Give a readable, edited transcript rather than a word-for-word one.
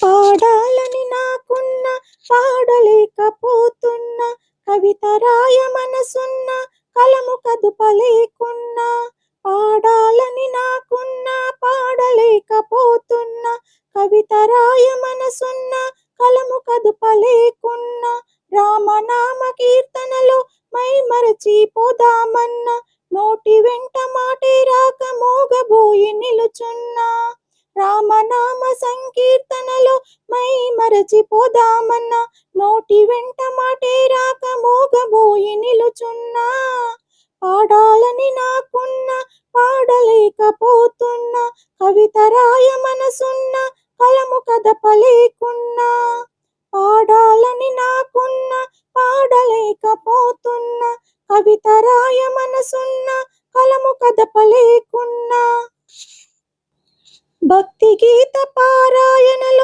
పాడాలని నాకున్న పాడలేకపోతున్నా, కవిత రాయ మనసున్న కలము కదుపలేకున్నా. పాడాలని నాకున్న పాడలేకపోతున్నా, కవిత రాయ మనసున్న కలము కదుపలేకున్నా. రామనామ కీర్తనలో మై మరచిపోదామన్న, నోటి వెంట మాటే రాక మోగబోయి నిలుచున్నా. రామనామ సంకీర్తనలో మై మరచిపోదామన్న, నోటి వెంట మాటే రాక మోగబోయి నిలుచున్నా. పాడాలని నాకున్న పాడలేకపోతున్నా, కవిత రాయ మనసున్న కలము కదపలేకున్నా. పాడాలని నాకున్న పాడలేకపోతున్నా, కవిత రాయ మనసున్న కలము కదపలేకున్నా. భక్తి గీత పారాయణలో